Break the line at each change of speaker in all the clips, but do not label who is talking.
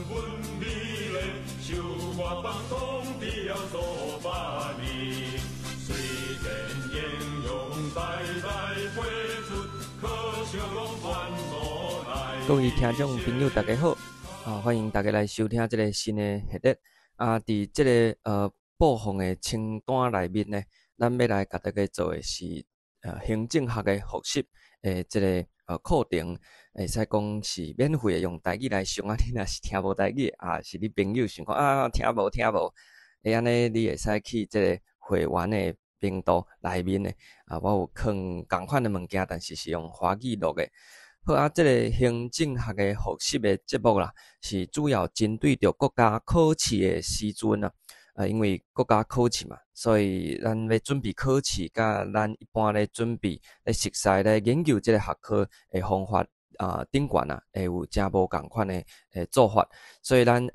阮美丽，受我放纵的了做百年。虽然英勇代代辈出，可惜拢换无奈。
各位听众朋友，大家好，欢迎大家来收听这个新的系列。伫这个播放的清单内面呢，咱要来甲大家做的是行政学的复习这个课程，会使讲是免费的，用台语来上啊。你若是听无台语是你朋友想讲听无，会安尼你会使去这个会员的频道内面呢我有放同款的物件，但是是用华语录的。好这个行政学的复习的节目啦，是主要针对着国家考试的时阵因为国家考试嘛，所以咱要准备考试，甲咱一般咧准备咧熟悉咧研究这个学科的方法顶悬会有真无共款的做法，所以咱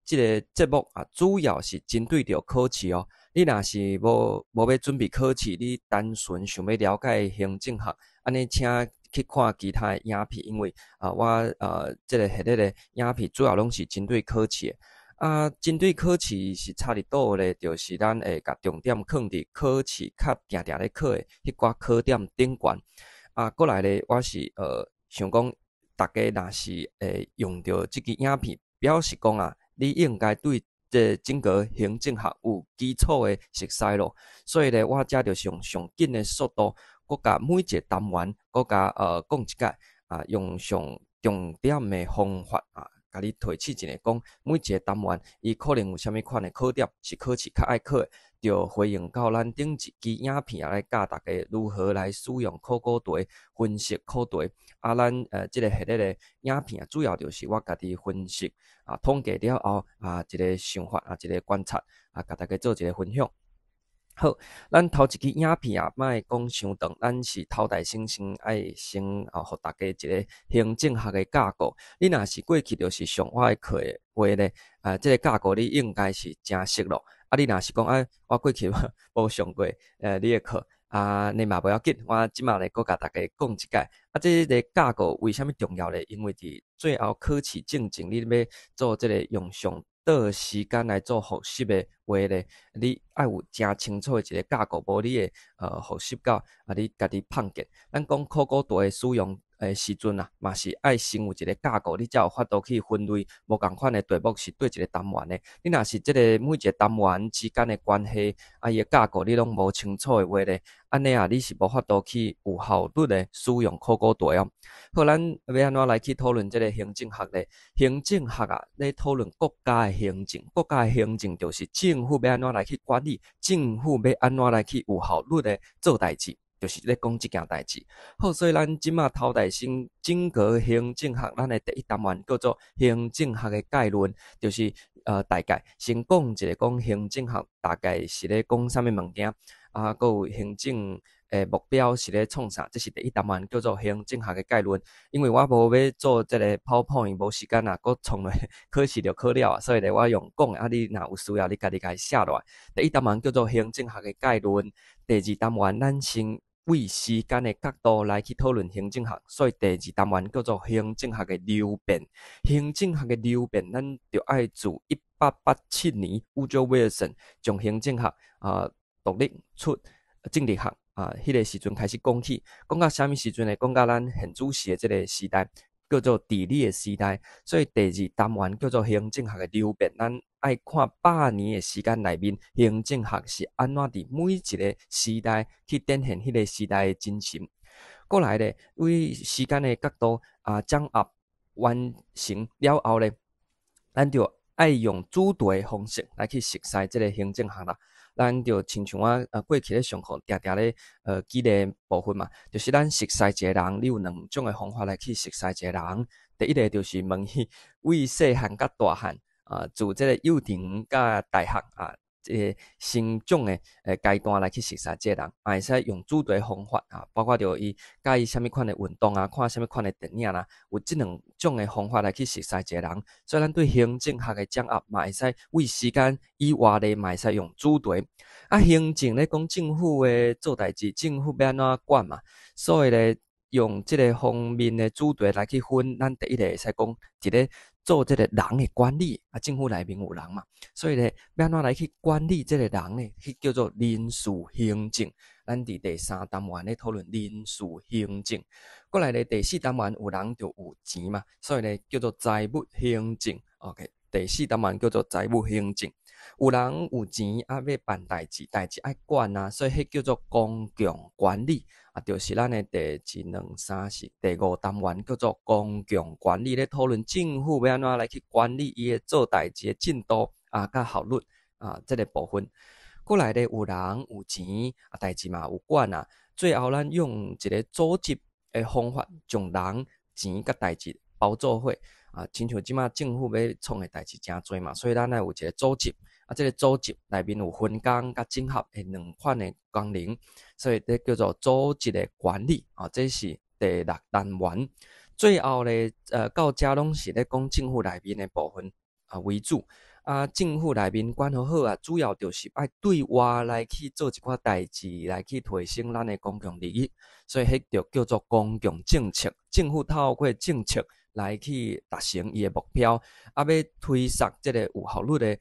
这个节目主要是针对着考试哦。你若是无要准备考试，你单纯想要了解行政学，安尼请去看其他的影片，因为我这个系列的影片主要拢是针对考试的针对考试是差不多咧，就是咱会甲重点放伫考试较定咧考的迄寡考点顶悬过来咧，我是想讲大家若是用到这个影片，表示讲你应该对这整个行政学有基础的熟悉咯，所以咧我遮就是用上紧的速度。国甲每一个单元，国甲讲一解用上重点的方法甲你提起一下，讲每一个单元伊可能有啥物款的考点是考试较爱考的，就回应到咱顶一支影片来教大家如何来使用考古题分析考题咱这个系列的影片主要就是我家己分析统计了后一个想法一个观察甲大家做一个分享。好，咱头一支影片莫讲伤长，咱是头代先爱先互大家一个行政学的架构。你若是过去就是上我的课的话咧，这个架构你应该是真熟咯。你若是讲我过去无上过你的课你嘛无要紧，我即马来阁甲大家讲一解这个架构为虾米重要咧？因为伫最后考试进前，你要做这个用上倒时间来做复习的话咧，你爱有真清楚的一个架构，无你的复习到你家己放弃。咱讲考古题的使用时阵嘛是爱先有一个架构，你才有法度去分类无共款的题目是对一个单元的。你若是这个每一个单元之间的关系伊的架构你拢无清楚的话咧，安尼你是无法度去有效率的使用考古题哦。好，咱要安怎来去讨论这个行政学咧？行政学咧讨论国家的行政，国家的行政就是政府要安怎来去管理，政府要安怎来去有效率的做代志。就是咧讲这件代志。好，所以咱即马头代先整个行政学，咱的第一单元叫做行政学的概论，就是大概先讲一个讲行政学大概是咧讲啥物物件还有行政目标是咧创啥，这是第一单元叫做行政学的概论。因为我无要做这个 PowerPoint， 无时间搁创落考试就考了所以咧我用讲你若有需要，你家己写落来。第一单元叫做行政学的概论，第二单元咱先为时间的角度来去讨论行政学，所以第二单元叫做行政学的流变。行政学的流变，咱就爱自1887年 Woodrow Wilson 将行政学独立出政治学迄个时阵开始讲起，讲到啥物时阵呢？讲到咱现主席的这个时代，叫做治理的时代。所以第二单元叫做行政学的流变，咱爱看100年的时间内面，行政学是安怎伫每一个时代去展现迄个时代的精神。过来咧，为时间的角度掌握完成了后咧，咱就爱用主题的方式来去熟悉这个行政学啦。咱就亲像我过去咧上课定定咧举例部分嘛，就是咱熟悉一个人，你有两种的方法来去熟悉一个人。第一个就是问伊为细汉甲大汉自这个幼稚园甲大学这个成长的阶段来去熟悉这个人，也会使用主题方法包括着伊介意啥物款的运动看啥物款的电影有这两种的方法来去熟悉一个人。所以咱对行政学的掌握嘛会使为时间以外的嘛会使用主题行政咧讲政府的做代志，政府要安怎管嘛，所以咧用这个方面的主题来去分，咱第一个会使讲一个做这个人的管理啊，政府内面有人嘛，所以咧要安怎来去管理这个人呢？去叫做人事行政。咱伫第3单元咧讨论人事行政，过来咧第4单元有人就有钱嘛，所以咧叫做财务行政。OK， 第4单元叫做财务行政。有人有钱啊，要办代志，代志爱管啊，所以迄叫做公共管理啊，就是咱的第1、2、3、4第5单元叫做公共管理，咧讨论政府要安怎来去管理伊的做代志的进度啊，甲效率啊，这个部分。过来咧有人有钱啊，代志嘛有管啊，最后咱用一个组织的方法，将人钱甲代志包做伙啊，亲像即马政府要创的代志诚多嘛，所以咱要有一个组织。啊，这个组织内面有分工甲整合的2款的功能，所以这叫做组织的管理啊。这是第6单元。最后咧，到遮拢是咧讲政府内面的部分啊为主啊。政府内面管好好啊，主要就是爱对外来去做一寡代志，来去提升咱的公共利益，所以迄就叫做公共政策。政府透过政策来去达成伊的目标，啊，要推展这个有效率的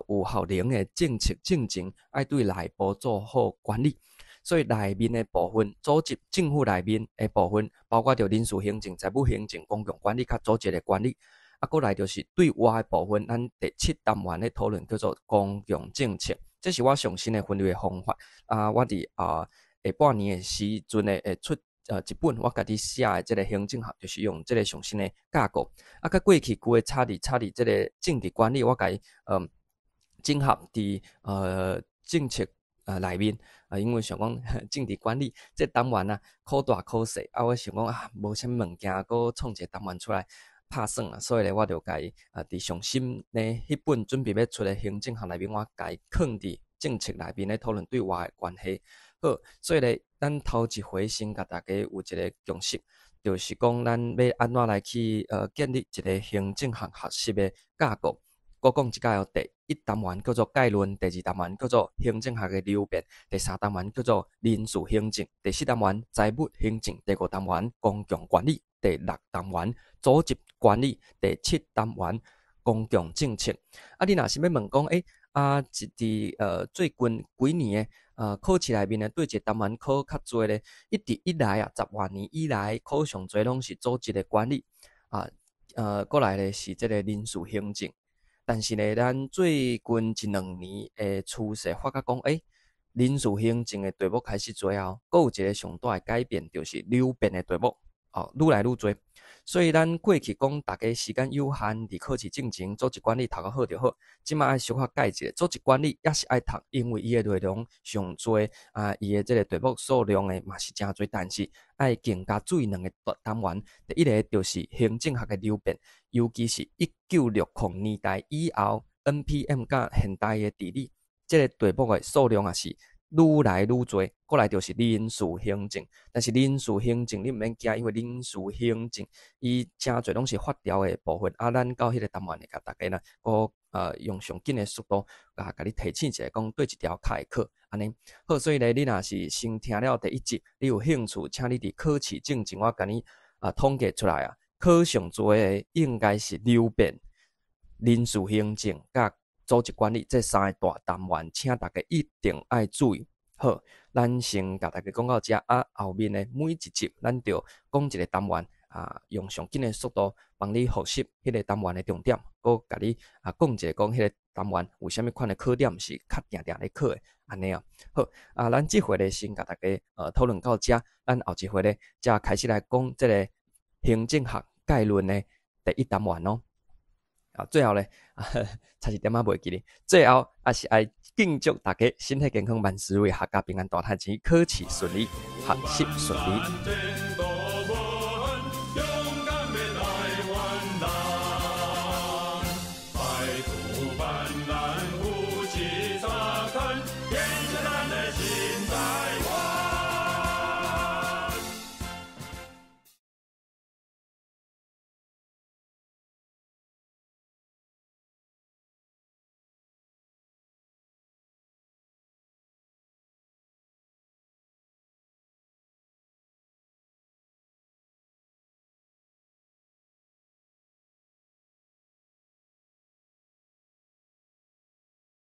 有效能的政策进程，爱对内部做好管理。所以内面的部分，组织政府内面的部分，包括着人事行政、财务行政、公共管理甲组织的管理。啊，过来就是对外的部分，咱第7单元的讨论叫做公共政策。这是我上新的分类的方法啊，我伫下半年的时阵呢会出。一本我家己写的这个行政学，就是用这个上新的架构。啊，甲过去旧的插伫这个政治管理，我甲伊整合伫政策内面啊，因为想讲政治管理这单元啊，可大可小啊，我想讲啊，无啥物件，搁创一个单元出来拍算啊，所以咧，我就甲伊伫上新呢迄本准备要出的行政学内面，我甲伊放伫政策内面咧讨论对外的关系。好，所以咧，咱头一回先甲大家有一个共识，就是讲咱要安怎来去建立一个行政学学习的架构。我讲一下哦，第1单元叫做概论，第2单元叫做行政学的流变，第3单元叫做人事行政，第4单元财务行政，第5单元公共管理，第6单元组织管理，第7单元公共政策。啊，你若是要问讲，最近几年的考试内面呢，对一个单元考较侪咧，一直以来啊，10多年以来考上侪拢是组织的管理啊，过来咧是这个人事行政。但是咧，咱最近1、2年的趋势发觉讲，人事行政的队伍开始多后，佫有一个上大的改变，就是流变的队伍愈来愈多。所以咱过去讲，大家时间有限，伫考试进前，组织管理读较好就好。即马爱小可改一下，组织管理也是爱读，因为伊的内容上多啊，伊的这个队伍数量的嘛是真多，但是爱更加注意2个单元。第一个就是行政学的流变，尤其是1960年代以后 ，NPM 甲现代的治理，这个队伍的数量也是愈来愈多。过来就是人事行政，但是人事行政你毋免惊，因为人事行政伊诚侪拢是法条的部分。啊，咱到迄个单元会甲大家呢，用上紧的速度甲你提醒一下，讲对一条较会考安尼。好，所以咧，你若是先听了第1集，你有兴趣，请你伫考试进前，我甲你统计出来啊，考上多的应该是流变、人事行政甲组织管理这3个大单元，请大家一定爱注意。好，咱先甲大家讲到这啊，后面的每一集咱就讲一个单元啊，用上紧的速度帮你复习迄个单元的重点，佮甲你讲一下讲迄个单元有啥物款的考点是较定定咧考的安尼啊。好啊，咱这回咧先甲大家讨论到这，咱后一回咧才开始来讲这个行政学概论的第1单元哦。啊，最后咧差一点仔袂记咧，最后也是爱敬祝大家身体健康，万事如意，阖家平安，大赚钱，考试顺利，学习顺利。